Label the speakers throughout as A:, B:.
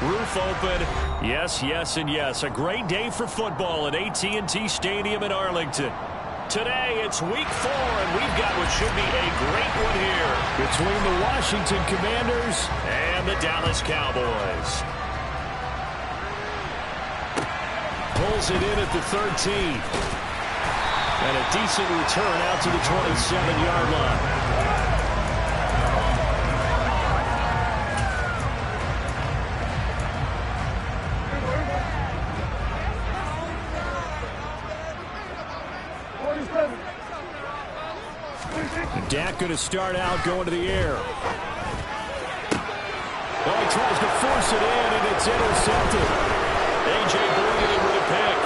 A: Roof open. Yes, yes, and yes. A great day for football at AT&T Stadium in Arlington. Today, it's week 4, and we've got what should be a great one here between the Washington Commanders and the Dallas Cowboys. Pulls it in at the 13. And a decent return out to the 27-yard line. Dak going to start out going to the air. Oh, he tries to force it in, and it's intercepted. A.J. Boyd with a pick.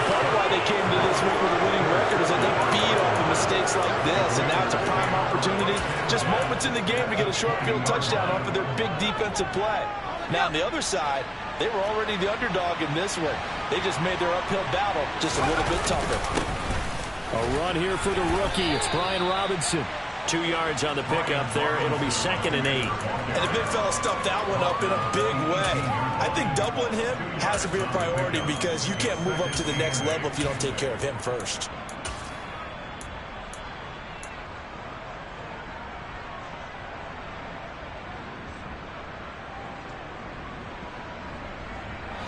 B: Part of why they came to this week with a winning record is that they feed off of mistakes like this, and now it's a prime opportunity. Just moments in the game to get a short field touchdown off of their big defensive play. Now, on the other side, they were already the underdog in this one. They just made their uphill battle just a little bit tougher.
A: A run here for the rookie. It's Brian Robinson. 2 yards on the pickup there. It'll be 2nd and 8.
B: And the big fella stuffed that one up in a big way. I think doubling him has to be a priority because you can't move up to the next level if you don't take care of him first.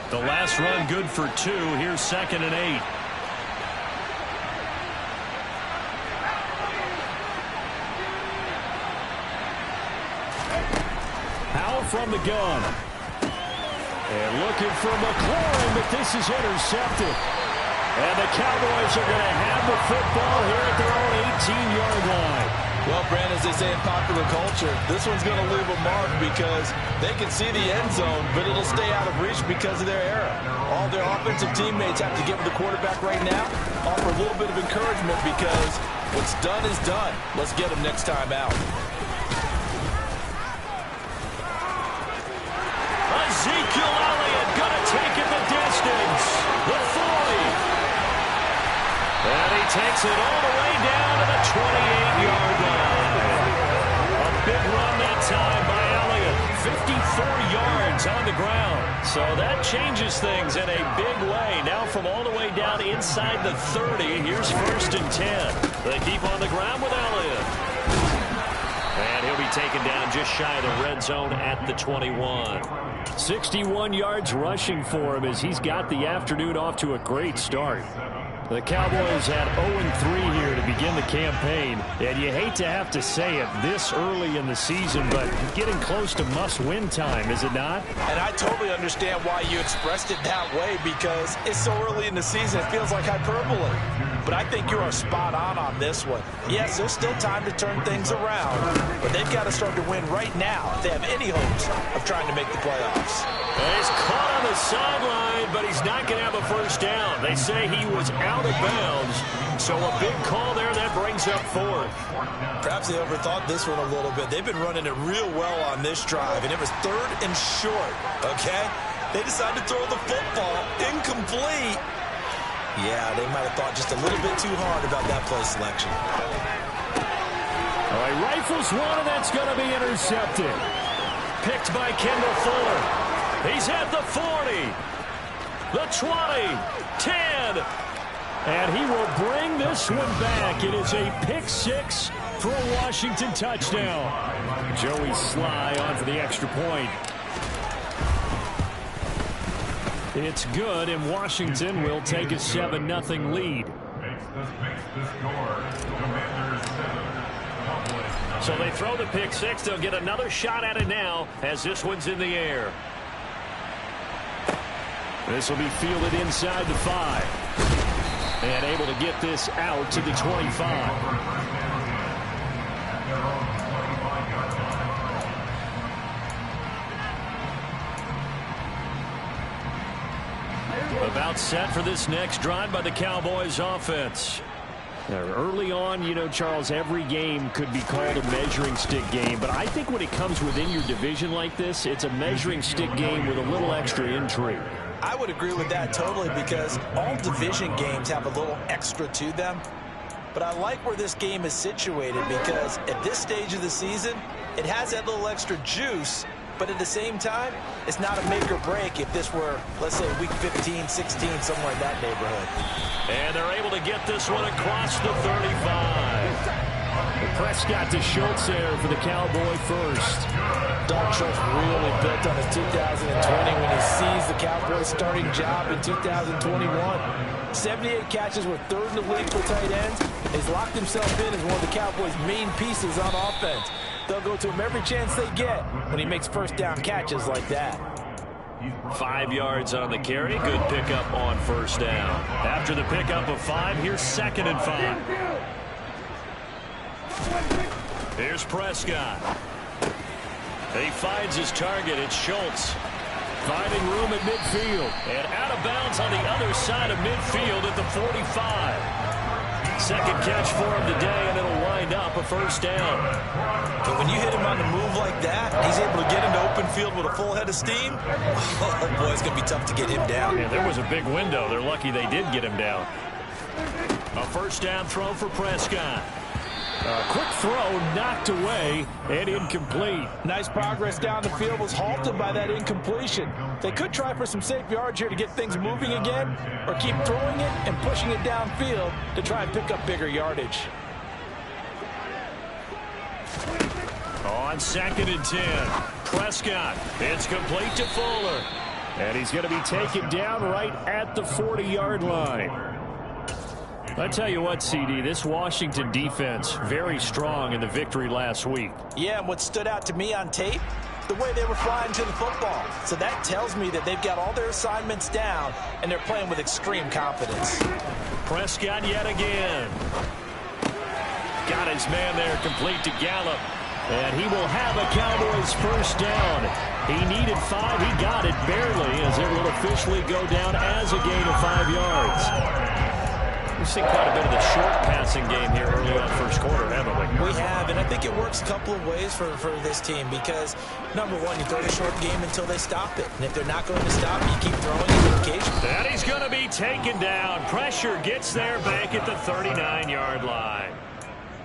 A: The last run good for 2. Here's 2nd and 8. From the gun. And looking for McLaurin, but this is intercepted. And the Cowboys are going to have the football here at their own 18-yard line.
B: Well, Brandon, as they say in popular culture, this one's going to leave a mark because they can see the end zone, but it'll stay out of reach because of their error. All their offensive teammates have to get with the quarterback right now, offer a little bit of encouragement because what's done is done. Let's get them next time out.
A: Ezekiel Elliott going to take it the distance. The 40. And he takes it all the way down to the 28-yard line. A big run that time by Elliott. 54 yards on the ground. So that changes things in a big way. Now from all the way down inside the 30, here's 1st and 10. They keep on the ground with Elliott. And he'll be taken down just shy of the red zone at the 21. 61 yards rushing for him as he's got the afternoon off to a great start. The Cowboys had 0-3 here to begin the campaign, and you hate to have to say it this early in the season, but getting close to must-win time, is it not?
B: And I totally understand why you expressed it that way because it's so early in the season, it feels like hyperbole. But I think you are spot on this one. Yes, there's still time to turn things around, but they've got to start to win right now if they have any hopes of trying to make the playoffs.
A: He's caught on the sideline, but he's not going to have a first down. They say he was out of bounds, so a big call there that brings up 4th.
B: Perhaps they overthought this one a little bit. They've been running it real well on this drive, and it was 3rd and short, okay? They decided to throw the football incomplete. Yeah, they might have thought just a little bit too hard about that play selection.
A: All right, rifles one, and that's going to be intercepted. Picked by Kendall Fuller. He's at the 40, the 20, 10. And he will bring this one back. It is a pick 6 for a Washington touchdown. Joey Sly on for the extra point. It's good, and Washington will take a 7-0 lead. So they throw the pick 6. They'll get another shot at it now as this one's in the air. This will be fielded inside the 5. And able to get this out to the 25. About set for this next drive by the Cowboys offense. Now, early on, you know, Charles, every game could be called a measuring stick game. But I think when it comes within your division like this, it's a measuring stick game with a little extra intrigue.
B: I would agree with that totally because all division games have a little extra to them. But I like where this game is situated because at this stage of the season, It has that little extra juice, but at the same time, it's not a make or break if this were, let's say, week 15, 16, somewhere in that neighborhood.
A: And they're able to get this one across the 35. Prescott to Schultz there for the Cowboy first.
B: Dalton Schultz really built on his 2020 when he seized the Cowboys' starting job in 2021. 78 catches were third in the league for tight ends. He's locked himself in as one of the Cowboys' main pieces on offense. They'll go to him every chance they get when he makes first down catches like that.
A: 5 yards on the carry. Good pickup on first down. After the pickup of 5, here's 2nd and 5. Here's Prescott. He finds his target. It's Schultz. Finding room at midfield. And out of bounds on the other side of midfield at the 45. Second catch for him today, and it'll wind up a first down.
B: But when you hit him on the move like that, he's able to get into open field with a full head of steam. Oh, boy, it's going to be tough to get him down.
A: Yeah, there was a big window. They're lucky they did get him down. A first down throw for Prescott. A quick throw knocked away and incomplete.
B: Nice progress down the field, was halted by that incompletion. They could try for some safe yards here to get things moving again, or keep throwing it and pushing it downfield to try and pick up bigger yardage.
A: On 2nd and 10, Prescott. It's complete to Fuller. And he's going to be taken down right at the 40-yard line. I tell you what, CD, this Washington defense, very strong in the victory last week.
B: Yeah, and what stood out to me on tape, the way they were flying to the football. So that tells me that they've got all their assignments down, and they're playing with extreme confidence.
A: Prescott yet again. Got his man there, complete to Gallup. And he will have a Cowboys first down. He needed 5. He got it barely, as it will officially go down as a gain of 5 yards. We've seen quite a bit of the short passing game here early on first quarter, haven't we?
B: We have, and I think it works a couple of ways for this team because, number one, you throw the short game until they stop it. And if they're not going to stop it, you keep throwing it on occasion.
A: And he's going to be taken down. Pressure gets there back at the 39-yard line.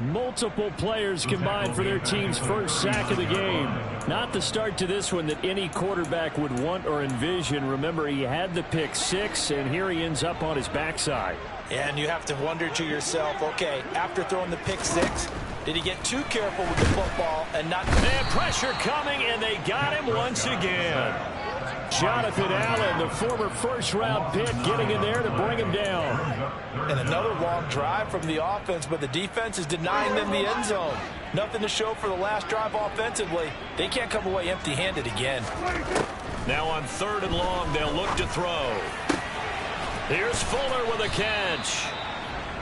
A: Multiple players combined for their team's first sack of the game. Not the start to this one that any quarterback would want or envision. Remember, he had the pick 6, and here he ends up on his backside.
B: And you have to wonder to yourself, okay, after throwing the pick 6, did he get too careful with the football and not...
A: And pressure coming, and they got him once again. Jonathan Allen, the former first-round pick, getting in there to bring him down.
B: And another long drive from the offense, but the defense is denying them the end zone. Nothing to show for the last drive offensively. They can't come away empty-handed again.
A: Now on 3rd and long, they'll look to throw. Here's Fuller with a catch.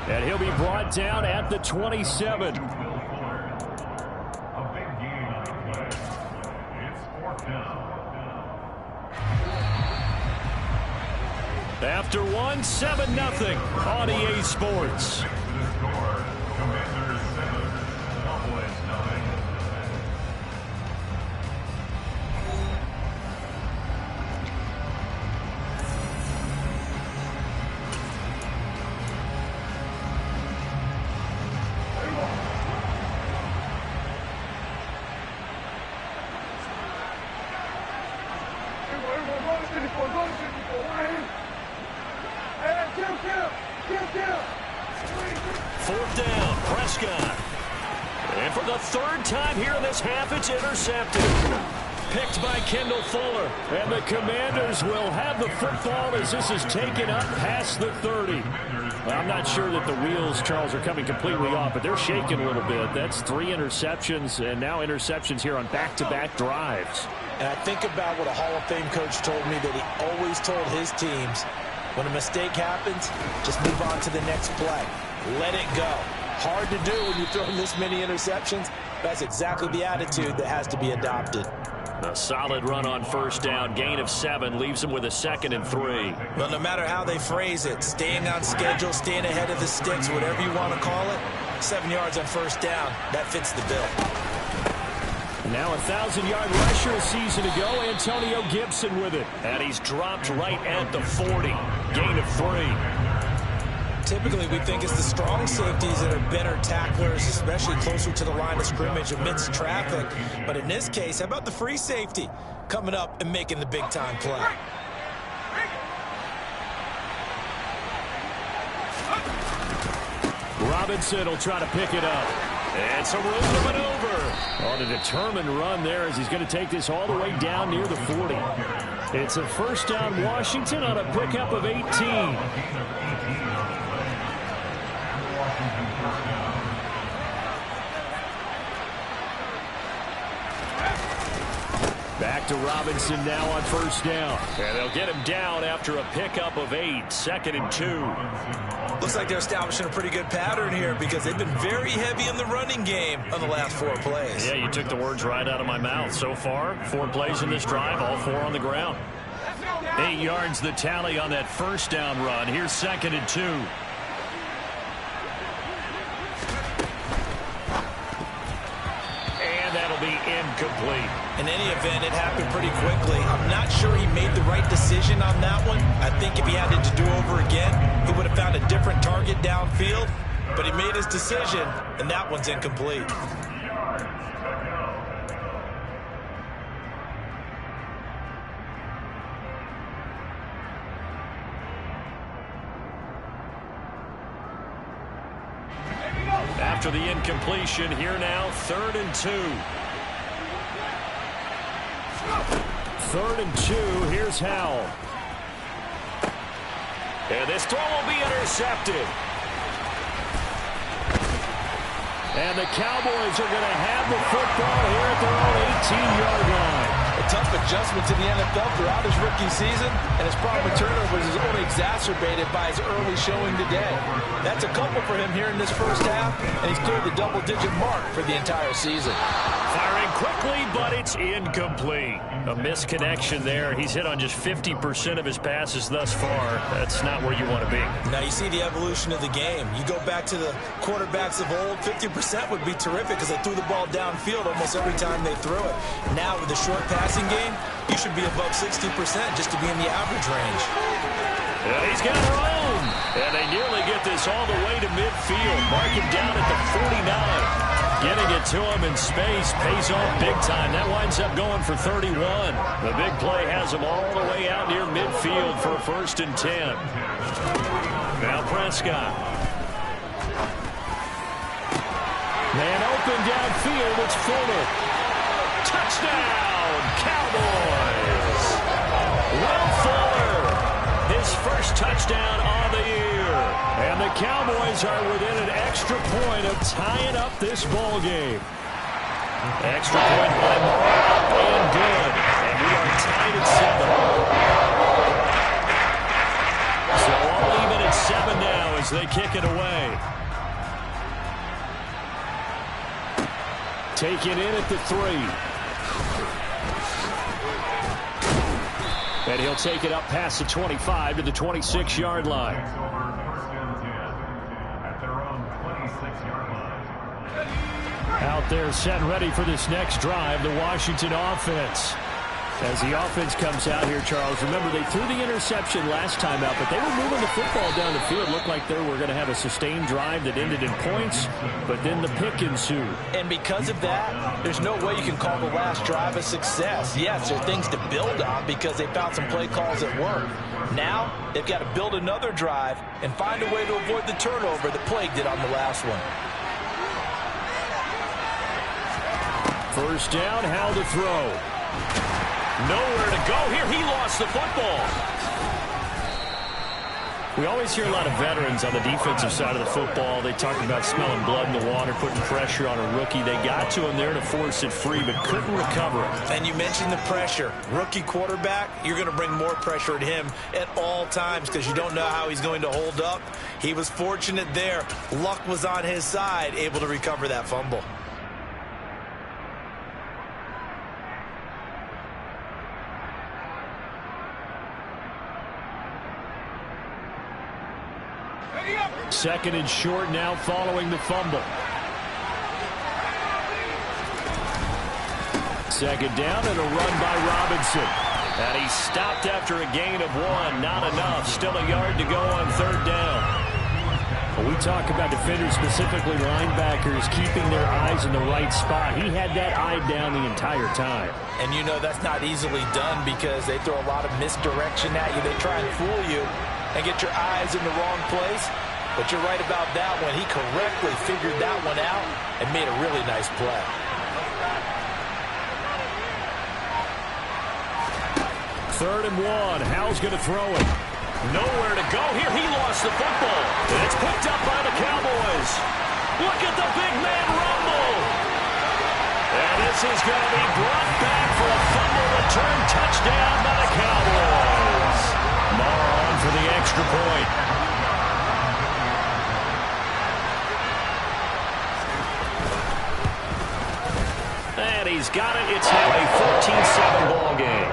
A: And he'll be brought down at the 27. After 1, 7-0 on EA Sports. Fourth down, Prescott. And for the 3rd time here in this half, it's intercepted. Picked by Kendall Fuller. And the Commanders will have the football as this is taken up past the 30. Well, I'm not sure that the wheels, Charles, are coming completely off, but they're shaking a little bit. That's 3 interceptions, and now interceptions here on back-to-back drives.
B: And I think about what a Hall of Fame coach told me that he always told his teams, when a mistake happens, just move on to the next play. Let it go. Hard to do when you throw this many interceptions. That's exactly the attitude that has to be adopted.
A: A solid run on first down. Gain of 7 leaves them with a 2nd and 3.
B: Well, no matter how they phrase it, staying on schedule, staying ahead of the sticks, whatever you want to call it, 7 yards on first down, that fits the bill.
A: Now a 1,000-yard rusher a season ago, Antonio Gibson with it. And he's dropped right at the 40. Gain of 3.
B: typically we think it's the strong safeties that are better tacklers, especially closer to the line of scrimmage amidst traffic. But in this case, how about the free safety coming up and making the big-time play?
A: Robinson will try to pick it up. It's a room to maneuver. On a determined run there as he's going to take this all the way down near the 40. It's a first down Washington on a pickup of 18. Back to Robinson now on first down. And they'll get him down after a pickup of 8, 2nd and 2.
B: Looks like they're establishing a pretty good pattern here because they've been very heavy in the running game on the last 4 plays.
A: Yeah, you took the words right out of my mouth. So far, 4 plays in this drive, all 4 on the ground. 8 yards the tally on that first down run. Here's 2nd and 2. And that'll be incomplete.
B: In any event, it happened pretty quickly. I'm not sure he made the right decision on that one. I think if he had it to do over again, he would have found a different target downfield. But he made his decision, and that one's incomplete.
A: After the incompletion, here now, 3rd and 2. 3rd and 2, here's Howell. And this throw will be intercepted. And the Cowboys are going to have the football here at their own 18-yard line.
B: A tough adjustment to the NFL throughout his rookie season, and his problem with turnovers is only exacerbated by his early showing today. That's a couple for him here in this first half, and he's cleared the double-digit mark for the entire season.
A: Firing quickly, but it's incomplete. A misconnection there. He's hit on just 50% of his passes thus far. That's not where you want to be.
B: Now you see the evolution of the game. You go back to the quarterbacks of old, 50% would be terrific because they threw the ball downfield almost every time they threw it. Now with the short passing game, you should be above 60% just to be in the average range.
A: And he's got room. And they nearly get this all the way to midfield. Mark him down at the 49. Getting it to him in space pays off big time. That winds up going for 31. The big play has him all the way out near midfield for a 1st and 10. Now Prescott. Man open downfield. It's Fuller. Touchdown, Cowboys. Will Fuller, his first touchdown of the year. And the Cowboys are within an extra point of tying up this ball game. Extra point by Moore, up and good. And we are tied at 7. So all even at 7 now as they kick it away. Take it in at the 3. And he'll take it up past the 25 to the 26-yard line. Out there set ready for this next drive, the Washington offense. As the offense comes out here, Charles, remember they threw the interception last time out, but they were moving the football down the field. Looked like they were going to have a sustained drive that ended in points, but then the pick ensued.
B: And because of that, there's no way you can call the last drive a success. Yes, there are things to build on because they found some play calls that work. Now, they've got to build another drive and find a way to avoid the turnover that plagued it on the last one.
A: First down, how to throw. Nowhere to go here. He lost the football. We always hear a lot of veterans on the defensive side of the football. They talk about smelling blood in the water, putting pressure on a rookie. They got to him there to force it free, but couldn't recover it.
B: And you mentioned the pressure. Rookie quarterback, you're going to bring more pressure at him at all times because you don't know how he's going to hold up. He was fortunate there. Luck was on his side, able to recover that fumble.
A: Second and short now following the fumble. Second down and a run by Robinson. And he stopped after a gain of 1. Not enough. Still a yard to go on third down. We talk about defenders, specifically linebackers, keeping their eyes in the right spot. He had that eye down the entire time.
B: And you know that's not easily done because they throw a lot of misdirection at you. They try and fool you and get your eyes in the wrong place. But you're right about that one. He correctly figured that one out and made a really nice play.
A: Third and 1. Howell's going to throw it. Nowhere to go here. He lost the football. And it's picked up by the Cowboys. Look at the big man rumble. And this is going to be brought back for a fumble return touchdown by the Cowboys. Marr on for the extra point. And he's got it. It's now a 14-7 ball game.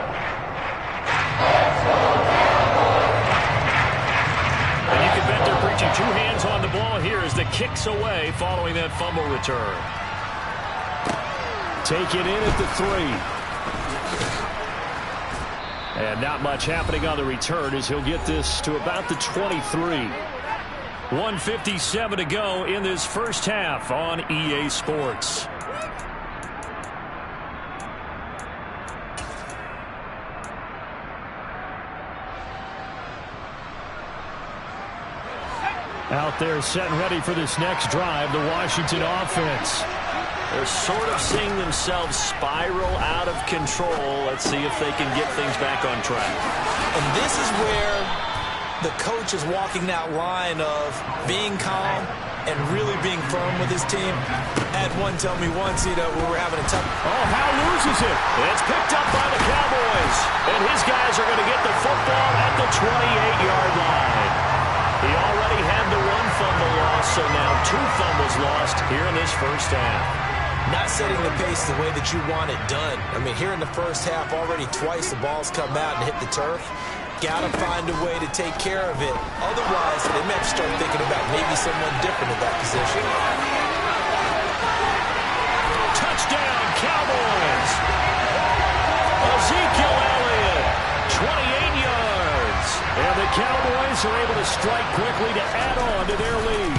A: And you can bet they're preaching two hands on the ball here as the kick's away following that fumble return. Take it in at the 3. And not much happening on the return as he'll get this to about the 23. 1:57 to go in this first half on EA Sports. Out there set and ready for this next drive, the Washington offense. They're sort of seeing themselves spiral out of control. Let's see if they can get things back on track.
B: And this is where the coach is walking that line of being calm and really being firm with his team. I had one tell me once, we were having a tough...
A: Oh, Howe loses it. It's picked up by the Cowboys. And his guys are going to get the football at the 28-yard line. He already had the one fumble loss, so now two fumbles lost here in this first half.
B: Not setting the pace the way that you want it done. I mean, here in the first half, already twice the ball's come out and hit the turf. Got to find a way to take care of it. Otherwise, they may have to start thinking about maybe someone different at that position.
A: Touchdown, Cowboys! Ezekiel Elliott, 28 yards. And the Cowboys are able to strike quickly to add on to their lead.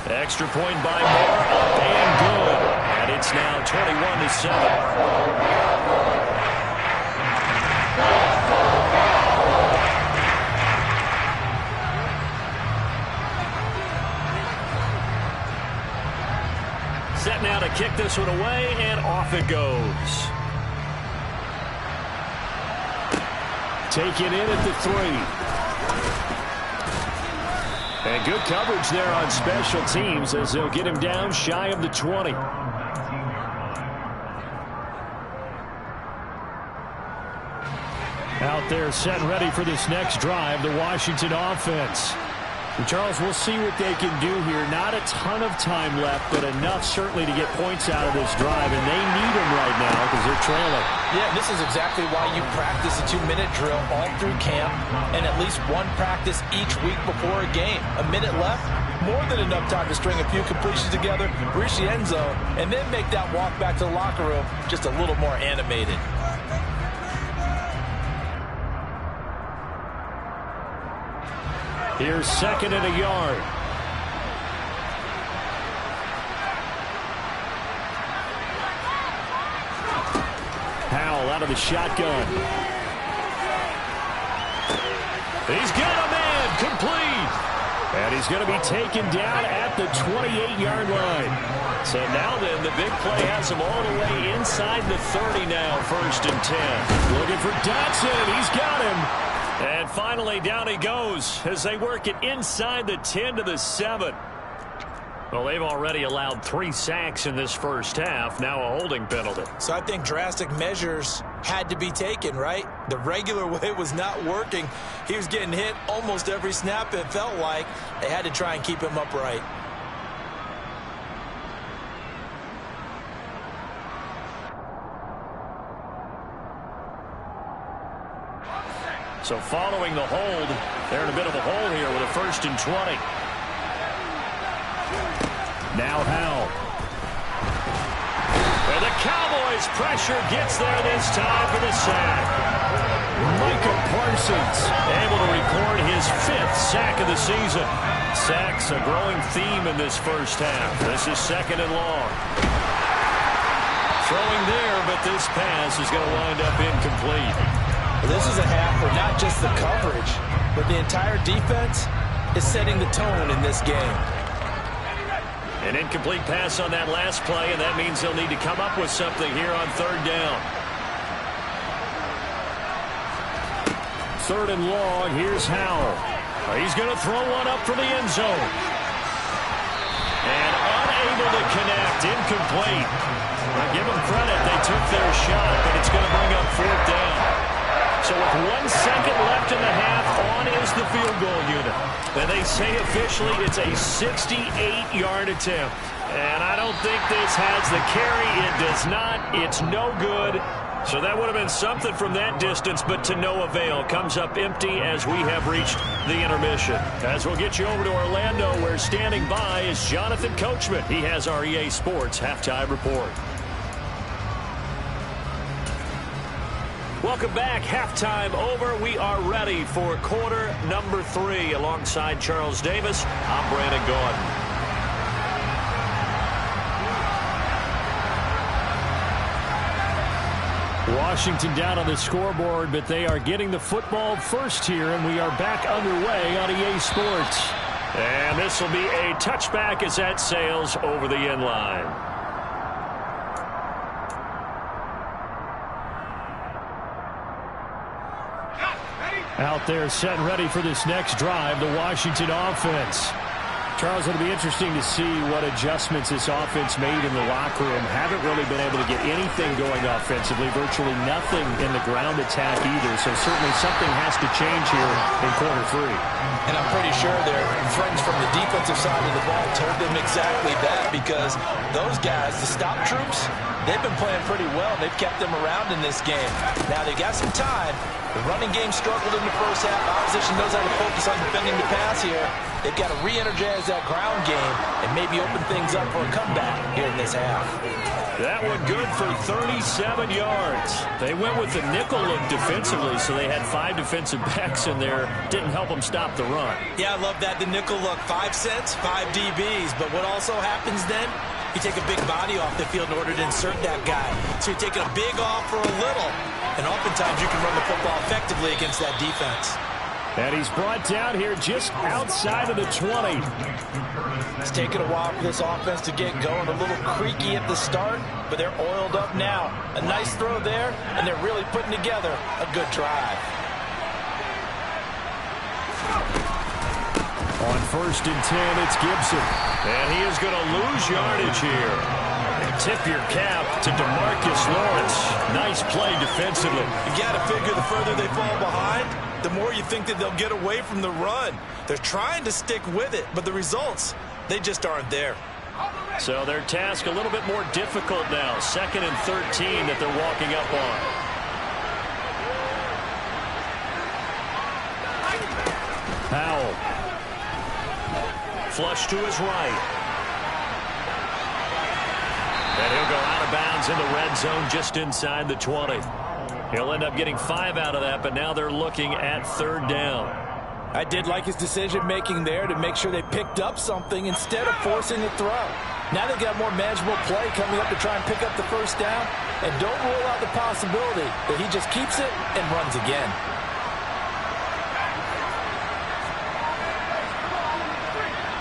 A: Extra point by Marr, up and good. And it's now 21-7. Set now to kick this one away, and off it goes. Take it in at the 3. And good coverage there on special teams as they'll get him down shy of the 20. Out there set and ready for this next drive, the Washington offense. And Charles, we'll see what they can do here. Not a ton of time left, but enough certainly to get points out of this drive, and they need them right now because they're trailing.
B: Yeah, this is exactly why you practice a 2-minute drill all through camp and at least one practice each week before a game. A minute left, more than enough time to string a few completions together, reach the end zone, and then make that walk back to the locker room just a little more animated.
A: Here's second and a yard. Howell out of the shotgun. He's got a man complete. And he's going to be taken down at the 28-yard line. So now then, the big play has him all the way inside the 30 now, 1st and 10. Looking for Dotson. He's got him. And finally, down he goes as they work it inside the 10 to the 7. Well, they've already allowed 3 sacks in this first half. Now a holding penalty.
B: So I think drastic measures had to be taken, right? The regular way was not working. He was getting hit almost every snap, it felt like. They had to try and keep him upright.
A: So following the hold, they're in a bit of a hole here with a 1st and 20. Now Howell. And the Cowboys as pressure gets there this time for the sack. Micah Parsons able to record his 5th sack of the season. Sacks a growing theme in this first half. This is 2nd and long. Throwing there, but this pass is going to wind up incomplete.
B: This is a half where not just the coverage, but the entire defense is setting the tone in this game.
A: An incomplete pass on that last play, and that means they'll need to come up with something here on 3rd down. 3rd and long. Here's Howell. He's going to throw one up for the end zone. And unable to connect. Incomplete. I give them credit. They took their shot, but it's going to bring up 4th down. So with 1 second left in the half, on is the field goal unit. And they say officially it's a 68-yard attempt. And I don't think this has the carry. It does not. It's no good. So that would have been something from that distance, but to no avail. Comes up empty as we have reached the intermission. As we'll get you over to Orlando, where standing by is Jonathan Coachman. He has our EA Sports Halftime Report. Welcome back. Halftime over. We are ready for quarter number 3. Alongside Charles Davis, I'm Brandon Gaudin. Washington down on the scoreboard, but they are getting the football first here, and we are back underway on EA Sports. And this will be a touchback as that sails over the end line. Out there set and ready for this next drive, the Washington offense. Charles, it'll be interesting to see what adjustments this offense made in the locker room. Haven't really been able to get anything going offensively, virtually nothing in the ground attack either. So certainly something has to change here in quarter 3.
B: And I'm pretty sure their friends from the defensive side of the ball told them exactly that, because those guys, the stop troops, they've been playing pretty well. They've kept them around in this game. Now they got some time. The running game struggled in the first half. Opposition knows how to focus on defending the pass here. They've got to re-energize that ground game and maybe open things up for a comeback here in this half.
A: That one good for 37 yards. They went with the nickel look defensively, so they had 5 defensive backs in there. Didn't help them stop the run.
B: Yeah, I love that, the nickel look. 5 cents, 5 DBs. But what also happens then? You take a big body off the field in order to insert that guy. So you're taking a big off for a little. And oftentimes you can run the football effectively against that defense.
A: And he's brought down here just outside of the 20.
B: It's taken a while for this offense to get going. A little creaky at the start, but they're oiled up now. A nice throw there, and they're really putting together a good drive.
A: On 1st and 10, it's Gibson. And he is going to lose yardage here. And tip your cap to DeMarcus Lawrence. Nice play defensively.
B: You got to figure the further they fall behind, the more you think that they'll get away from the run. They're trying to stick with it, but the results, they just aren't there.
A: So their task a little bit more difficult now. 2nd and 13 that they're walking up on. Howell. Flush to his right. And he'll go out of bounds in the red zone just inside the 20. He'll end up getting 5 out of that, but now they're looking at 3rd down.
B: I did like his decision-making there to make sure they picked up something instead of forcing the throw. Now they've got more manageable play coming up to try and pick up the 1st down. And don't rule out the possibility that he just keeps it and runs again.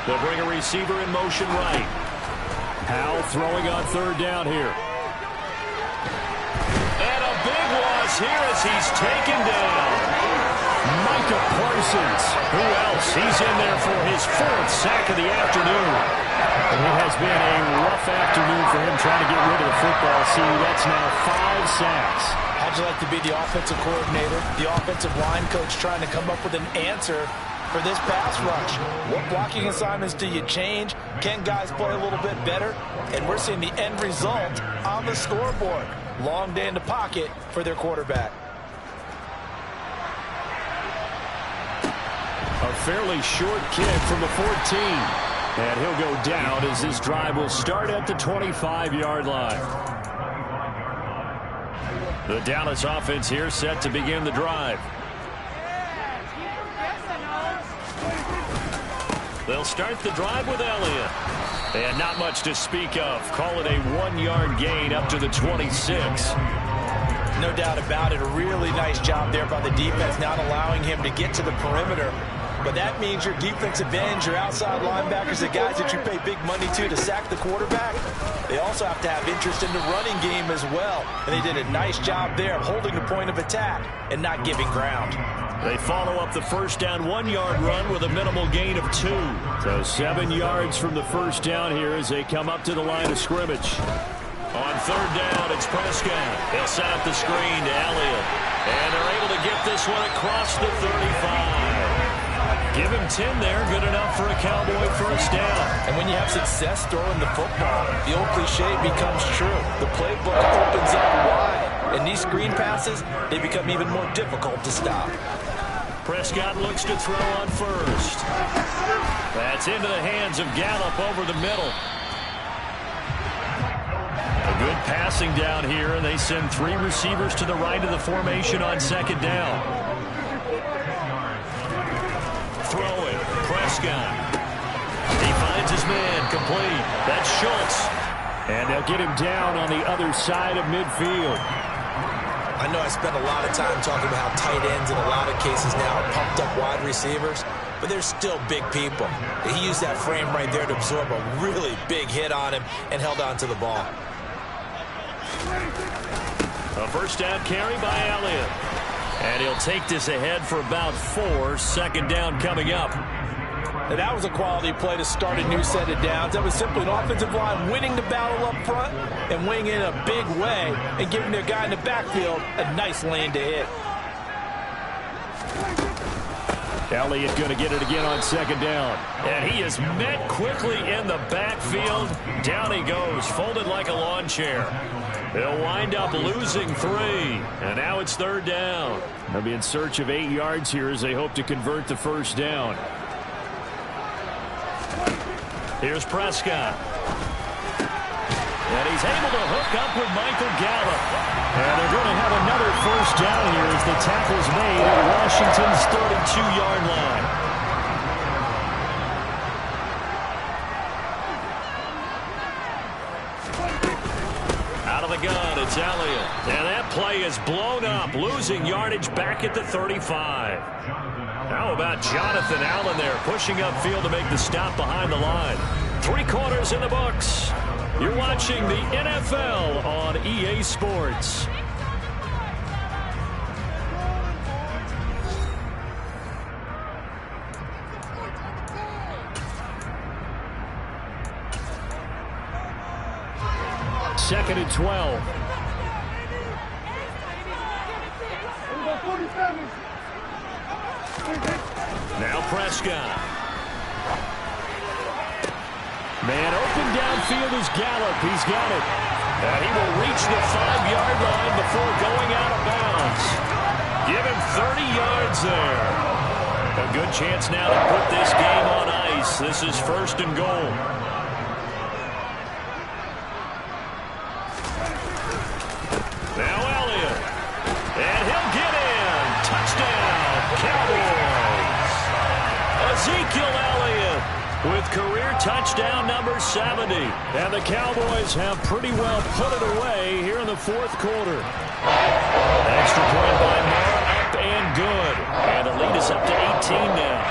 A: They'll bring a receiver in motion right. Howell throwing on 3rd down here. And a big loss here as he's taken down. Micah Parsons. Who else? He's in there for his 4th sack of the afternoon. And it has been a rough afternoon for him trying to get rid of the football. See, that's now 5 sacks.
B: How'd you like to be the offensive coordinator, the offensive line coach, trying to come up with an answer for this pass rush? What blocking assignments do you change? Can guys play a little bit better? And we're seeing the end result on the scoreboard. Long day in the pocket for their quarterback.
A: A fairly short kick from the 14. And he'll go down as this drive will start at the 25-yard line. The Dallas offense here set to begin the drive. They'll start the drive with Elliott. And not much to speak of. Call it a 1-yard gain up to the 26.
B: No doubt about it. A really nice job there by the defense, not allowing him to get to the perimeter. But that means your defensive ends, your outside linebackers, the guys that you pay big money to sack the quarterback, they also have to have interest in the running game as well. And they did a nice job there of holding the point of attack and not giving ground.
A: They follow up the first down 1-yard run with a minimal gain of 2. So 7 yards from the first down here as they come up to the line of scrimmage. On third down, it's Prescott. They'll set up the screen to Elliott. And they're able to get this one across the 35. Give him 10 there. Good enough for a Cowboy first down.
B: And when you have success throwing the football, the old cliche becomes true. The playbook opens up wide. And these screen passes, they become even more difficult to stop.
A: Prescott looks to throw on first. That's into the hands of Gallup over the middle. A good passing down here, and they send 3 receivers to the right of the formation on second down. Throwing, Prescott. He finds his man, complete. That's Schultz. And they'll get him down on the other side of midfield.
B: I know I spent a lot of time talking about how tight ends in a lot of cases now are pumped up wide receivers, but they're still big people. He used that frame right there to absorb a really big hit on him and held on to the ball.
A: A first down carry by Elliott. And he'll take this ahead for about 4. Second down coming up.
B: And that was a quality play to start a new set of downs. That was simply an offensive line winning the battle up front and winning in a big way and giving their guy in the backfield a nice lane to hit.
A: Elliott going to get it again on second down. And he is met quickly in the backfield. Down he goes, folded like a lawn chair. They'll wind up losing 3. And now it's third down. They'll be in search of 8 yards here as they hope to convert the first down. Here's Prescott. And he's able to hook up with Michael Gallup. And they're going to have another first down here as the tackle's made at Washington's 32-yard line. Out of the gun, it's Elliott. And that play is blown up, losing yardage back at the 35. How about Jonathan Allen there, pushing upfield to make the stop behind the line. 3 quarters in the books. You're watching the NFL on EA Sports. Second and 12. Now Prescott. Man open downfield is Gallup. He's got it. And he will reach the 5-yard line before going out of bounds. Give him 30 yards there. A good chance now to put this game on ice. This is first and goal. Now Elliott. And he'll get in. Touchdown, Cowboys. Ezekiel Elliott with career touchdown number 70. And the Cowboys have pretty well put it away here in the fourth quarter. An extra point by Moore, up and good. And the lead is up to 18 now.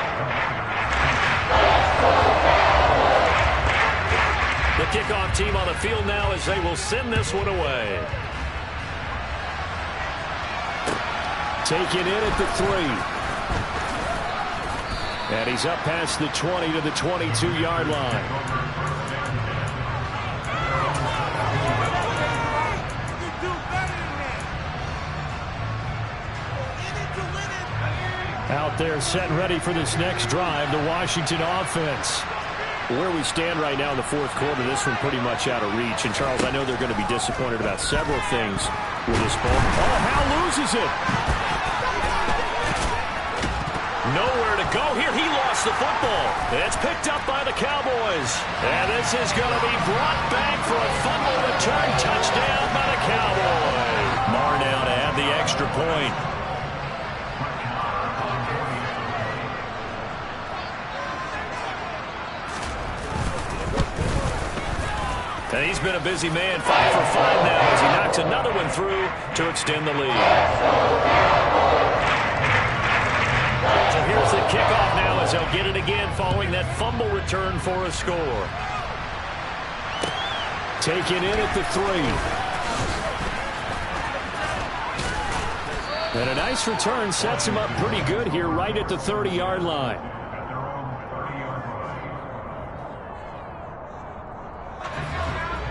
A: The kickoff team on the field now as they will send this one away. Taken in at the 3. And he's up past the 20 to the 22-yard line. Out there set and ready for this next drive, the Washington offense. Where we stand right now in the fourth quarter, this one pretty much out of reach. And, Charles, I know they're going to be disappointed about several things with this ball. Oh, Hal loses it. Nowhere to go here. He lost the football. It's picked up by the Cowboys. And this is going to be brought back for a fumble return touchdown by the Cowboys. Marr down extra point. And he's been a busy man, 5 for 5 now as he knocks another one through to extend the lead. So here's the kickoff now as they'll get it again following that fumble return for a score. Taken in at the 3. And a nice return sets him up pretty good here right at the 30-yard line.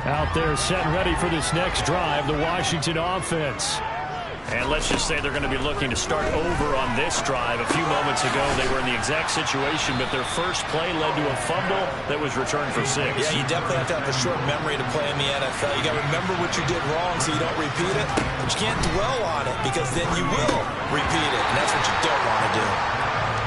A: Out there set and ready for this next drive, the Washington offense. And let's just say they're going to be looking to start over on this drive. A few moments ago, they were in the exact situation, but their first play led to a fumble that was returned for 6.
B: Yeah, you definitely have to have a short memory to play in the NFL. You got to remember what you did wrong so you don't repeat it. But you can't dwell on it because then you will repeat it, and that's what you don't want to do.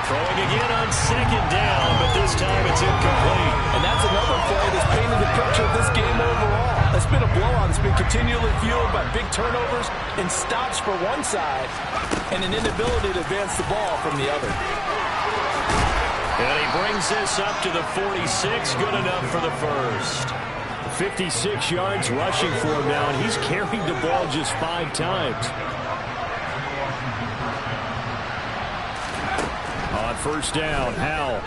A: Throwing again on 2nd down, but this time it's incomplete.
B: And that's another play that's painted the picture of this game overall. It's been a blowout. It's been continually fueled by big turnovers and stops for one side and an inability to advance the ball from the other.
A: And he brings this up to the 46. Good enough for the first. 56 yards rushing for him now, and he's carried the ball just 5 times. On 1st down, Howell.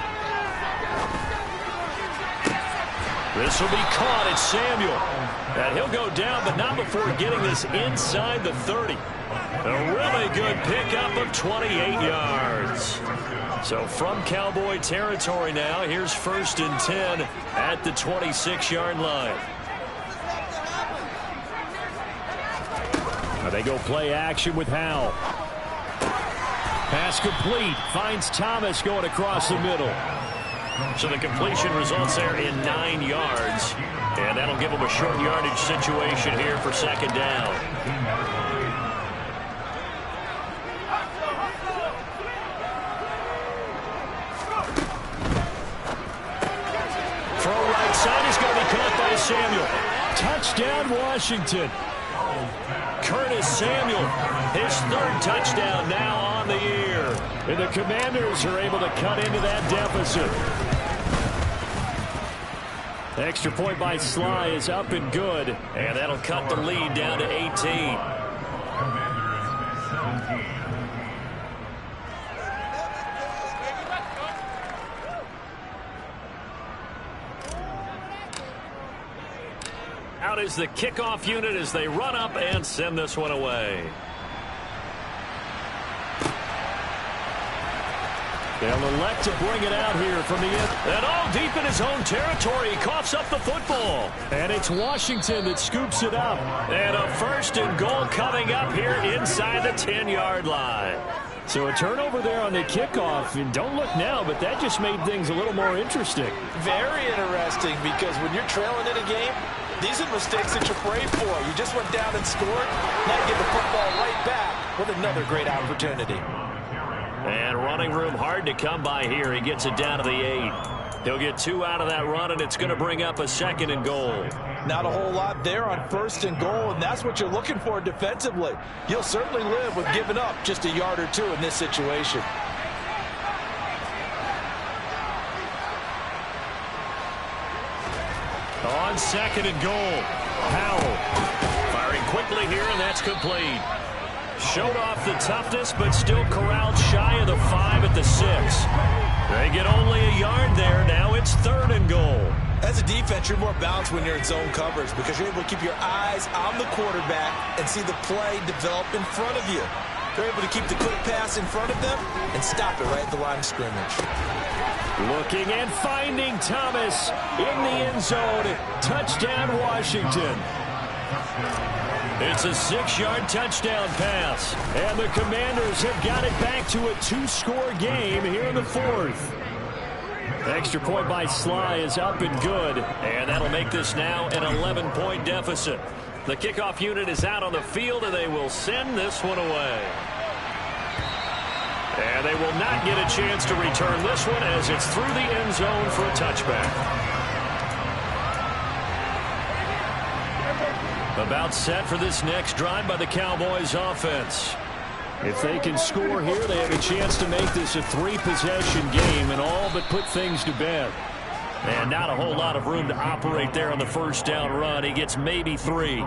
A: This will be caught. It's Samuel. And he'll go down, but not before getting this inside the 30. A really good pickup of 28 yards. So from Cowboy territory now, here's 1st and 10 at the 26-yard line. Now they go play action with Howell. Pass complete. Finds Thomas going across the middle. So the completion results there in 9 yards. And that'll give them a short yardage situation here for 2nd down. Throw right side is going to be caught by Samuel. Touchdown, Washington. Curtis Samuel, his 3rd touchdown now on the year. And the Commanders are able to cut into that deficit. The extra point by Sly is up and good. And that'll cut the lead down to 18. Out is the kickoff unit as they run up and send this one away. They'll elect to bring it out here from the end. And all deep in his own territory. He coughs up the football. And it's Washington that scoops it up. And a 1st and goal coming up here inside the 10-yard line. So a turnover there on the kickoff. And don't look now, but that just made things a little more interesting.
B: Very interesting because when you're trailing in a game, these are mistakes that you pray for. You just went down and scored. Now you get the football right back with another great opportunity.
A: And running room hard to come by here. He gets it down to the 8. He'll get 2 out of that run, and it's going to bring up a 2nd and goal.
B: Not a whole lot there on 1st and goal, and that's what you're looking for defensively. You'll certainly live with giving up just a yard or 2 in this situation.
A: On 2nd and goal, Howell firing quickly here, and that's complete. Showed off the toughness, but still corralled shy of the 5 at the 6. They get only a yard there. Now it's 3rd and goal.
B: As a defense, you're more balanced when you're in zone coverage because you're able to keep your eyes on the quarterback and see the play develop in front of you. They're able to keep the quick pass in front of them and stop it right at the line of scrimmage.
A: Looking and finding Thomas in the end zone. Touchdown, Washington. It's a 6-yard touchdown pass. And the Commanders have got it back to a 2-score game here in the 4th. Extra point by Sly is up and good. And that'll make this now an 11-point deficit. The kickoff unit is out on the field, and they will send this one away. And they will not get a chance to return this one as it's through the end zone for a touchback. About set for this next drive by the Cowboys offense. If they can score here, they have a chance to make this a 3-possession game and all but put things to bed. And not a whole lot of room to operate there on the first down run. He gets maybe 3.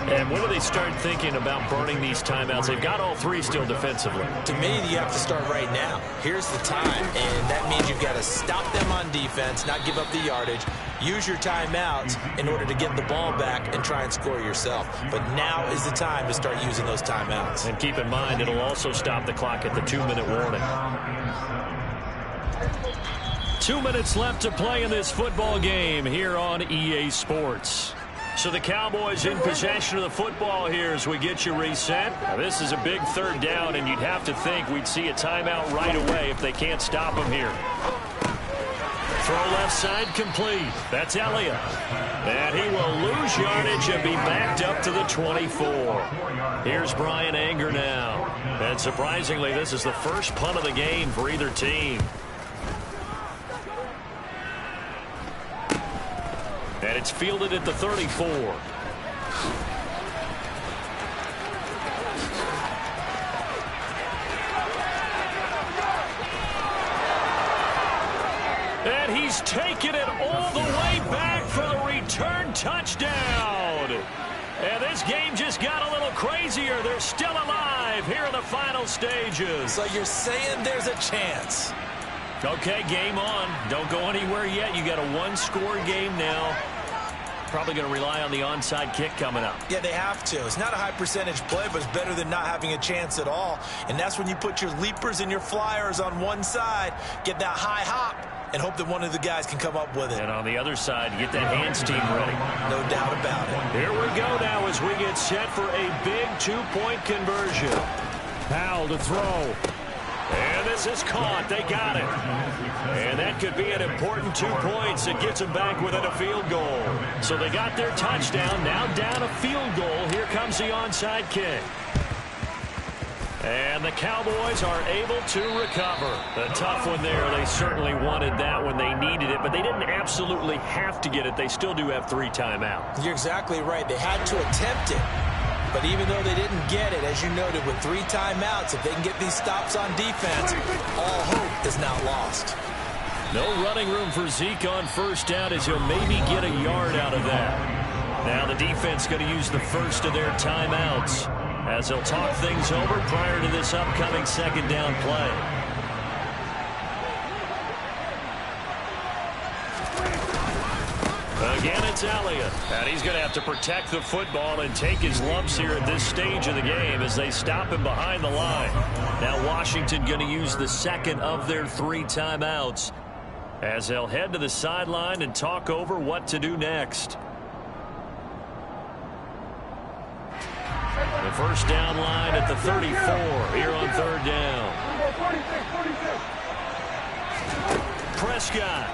A: And when do they start thinking about burning these timeouts? They've got all 3 still defensively.
B: To me, you have to start right now. Here's the time, and that means you've got to stop them on defense, not give up the yardage, use your timeouts in order to get the ball back and try and score yourself. But now is the time to start using those timeouts.
A: And keep in mind, it'll also stop the clock at the 2-minute warning. 2 minutes left to play in this football game here on EA Sports. So the Cowboys in possession of the football here as we get you reset. Now this is a big 3rd down, and you'd have to think we'd see a timeout right away if they can't stop them here. Throw left side complete. That's Elliott. And he will lose yardage and be backed up to the 24. Here's Brian Anger now. And surprisingly, this is the first punt of the game for either team. And it's fielded at the 34. And he's taken it all the way back for the return touchdown. And this game just got a little crazier. They're still alive here in the final stages.
B: So you're saying there's a chance?
A: Okay, game on. Don't go anywhere yet. You got a 1-score game now. Probably going to rely on the onside kick coming up.
B: Yeah, they have to. It's not a high percentage play, but it's better than not having a chance at all. And that's when you put your leapers and your flyers on one side, get that high hop, and hope that one of the guys can come up with it.
A: And on the other side, you get that hands team ready.
B: No doubt about it.
A: Here we go now as we get set for a big 2-point conversion. Powell to throw. And this is caught. They got it. And that could be an important 2 points. It gets them back within a field goal. So they got their touchdown. Now down a field goal. Here comes the onside kick. And the Cowboys are able to recover. A tough one there. They certainly wanted that when they needed it, but they didn't absolutely have to get it. They still do have 3 timeouts.
B: You're exactly right. They had to attempt it. But even though they didn't get it, as you noted, with 3 timeouts, if they can get these stops on defense, all hope is not lost.
A: No running room for Zeke on first down as he'll maybe get a yard out of that. Now the defense going to use the first of their timeouts as they'll talk things over prior to this upcoming 2nd down play. Again, it's Elliott. And he's going to have to protect the football and take his lumps here at this stage of the game as they stop him behind the line. Now Washington going to use the 2nd of their 3 timeouts as they'll head to the sideline and talk over what to do next. The first down line at the 34 here on 3rd down. Prescott.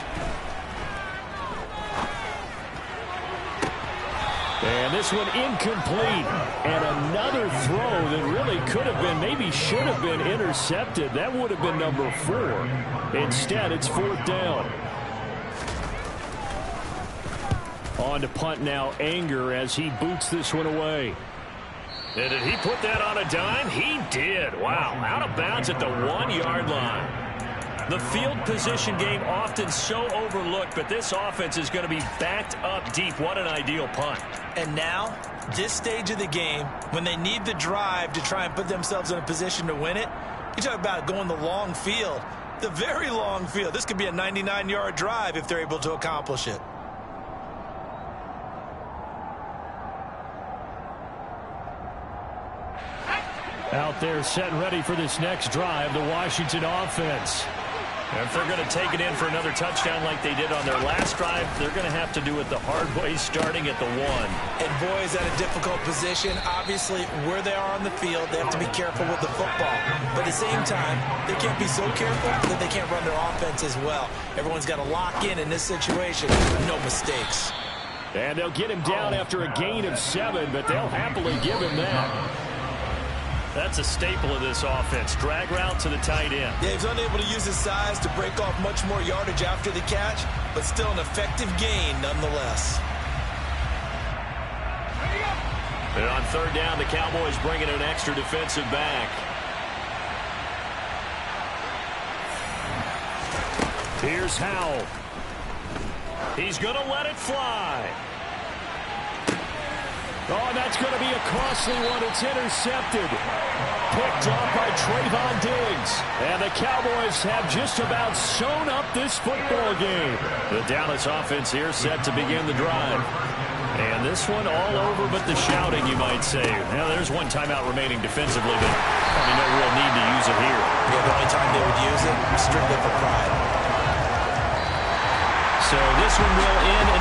A: And this one incomplete. And another throw that really could have been, maybe should have been intercepted. That would have been number 4. Instead, it's 4th down. On to punt now, Anger, as he boots this one away. And did he put that on a dime? He did. Wow, out of bounds at the 1-yard line. The field position game often so overlooked, but this offense is going to be backed up deep. What an ideal punt.
B: And now, this stage of the game, when they need the drive to try and put themselves in a position to win it, you talk about going the long field, the very long field. This could be a 99-yard drive if they're able to accomplish it.
A: Out there set and ready for this next drive, the Washington offense. And if they're going to take it in for another touchdown like they did on their last drive, they're going to have to do it the hard way, starting at the 1.
B: And boy, is that a difficult position. Obviously, where they are on the field, they have to be careful with the football. But at the same time, they can't be so careful that they can't run their offense as well. Everyone's got to lock in this situation. No mistakes.
A: And they'll get him down after a gain of 7, but they'll happily give him that. That's a staple of this offense. Drag route to the tight end.
B: Yeah, he's unable to use his size to break off much more yardage after the catch, but still an effective gain nonetheless.
A: And on third down, the Cowboys bring in an extra defensive back. Here's Howell. He's going to let it fly. Oh, and that's going to be a costly one. It's intercepted. Picked off by Trayvon Diggs. And the Cowboys have just about sewn up this football game. The Dallas offense here set to begin the drive. And this one all over but the shouting, you might say. Now, there's one timeout remaining defensively, but probably no real need to use it here.
C: Yeah, the only time they would use it, strictly for pride.
A: So this one will end in